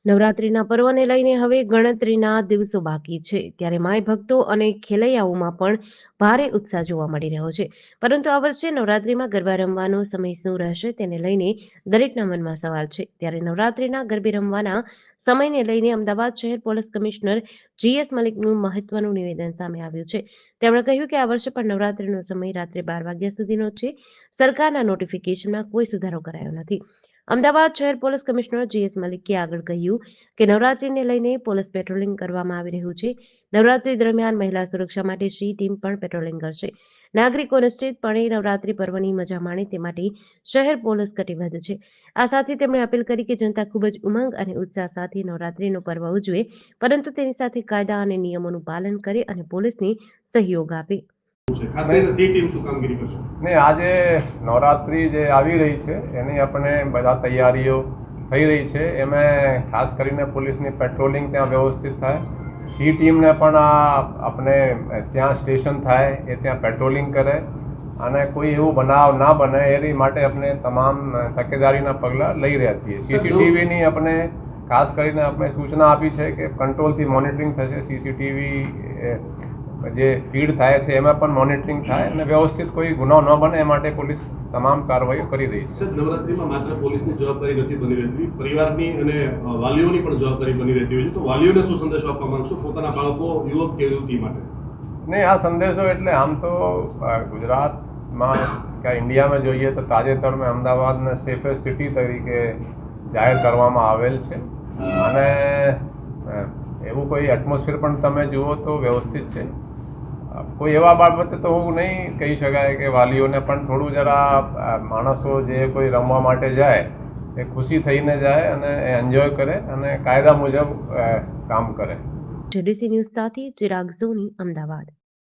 નવરાત્રિના પર્વને લઈને હવે ગણતરીના દિવસો બાકી છે ત્યારે માય ભક્તો અને ખેલૈયાઓમાં પણ ભારે ઉત્સાહ જોવા મળી રહ્યો છે પરંતુ આ વર્ષે નવરાત્રિમાં ગરબા રમવાનો સમય શું રહેશે તેને લઈને દરેકના મનમાં સવાલ છે ત્યારે નવરાત્રિના ગરબે રમવાના સમયને લઈને અમદાવાદ શહેર પોલીસ કમિશનર જીએસ મલિકનું મહત્વનું નિવેદન સામે આવ્યું છે તેમણે કહ્યું કે આ વર્ષે પણ નવરાત્રિનો સમય રાત્રે 12 વાગ્યા સુધીનો છે સરકારના નોટિફિકેશનમાં કોઈ સુધારો કરાયો નથી અમદાવાદ શહેર પોલીસ કમિશનર જીએસ મલિકે આગળ કહ્યું કે નવરાત્રિને લઈને પોલીસ પેટ્રોલિંગ કરવામાં આવી રહ્યું છે નવરાત્રી દરમિયાન મહિલા સુરક્ષા માટે સી ટીમ પણ પેટ્રોલિંગ કરશે નાગરિકો નિશ્ચિતપણે નવરાત્રી પર્વની મજા માણે તે માટે શહેર પોલીસ કટિબદ્ધ છે આ સાથે તેમણે અપીલ કરી કે જનતા ખૂબ જ ઉમંગ અને ઉત્સાહ સાથે નવરાત્રીનો પર્વ ઉજવે પરંતુ તેની સાથે કાયદા અને નિયમોનું પાલન કરે અને પોલીસને સહયોગ આપે નહીં, આજે નવરાત્રિ જે આવી રહી છે એની આપણે બધા તૈયારીઓ થઈ રહી છે. એમાં ખાસ કરીને પોલીસની પેટ્રોલિંગ ત્યાં વ્યવસ્થિત થાય, સી ટીમને પણ આપણે ત્યાં સ્ટેશન થાય એ ત્યાં પેટ્રોલિંગ કરે અને કોઈ એવું બનાવ ના બને એ માટે આપણે તમામ તકેદારીના પગલાં લઈ રહ્યા છીએ. સીસીટીવીની આપણે ખાસ કરીને આપણે સૂચના આપી છે કે કંટ્રોલથી મોનિટરિંગ થશે. સીસીટીવી જે ફીડ થાય છે એમાં પણ મોનિટરિંગ થાય અને વ્યવસ્થિત કોઈ ગુનો ન બને એ માટે પોલીસ તમામ કાર્યવાહીઓ કરી રહી છે. નવરાત્રીમાં માત્ર પોલીસની જવાબદારી નથી બની રહેતી, પરિવારની અને વાલીઓની પણ જવાબદારી બની રહેતી હોય છે. તો વાલીઓને શું સંદેશો આપવા માંગશો પોતાના બાળકો, યુવક કે યુવતી માટે? નહીં, આ સંદેશો એટલે આમ તો ગુજરાતમાં કે ઇન્ડિયામાં જોઈએ તો તાજેતરમાં અમદાવાદને સેફેસ્ટ સિટી તરીકે જાહેર કરવામાં આવેલ છે અને એવું કોઈ એટમોસ્ફિયર પણ તમે જુઓ તો વ્યવસ્થિત છે. કોઈ એવા બાબતે તો હું નહીં કહી શકાય કે વાલીઓને પણ થોડું જરા માણસો જે કોઈ રમવા માટે જાય એ ખુશી થઈને જાય અને એન્જોય કરે અને કાયદા મુજબ કામ કરે. જેડીસી ન્યૂઝ સાથે ચિરાગ સોની, અમદાવાદ.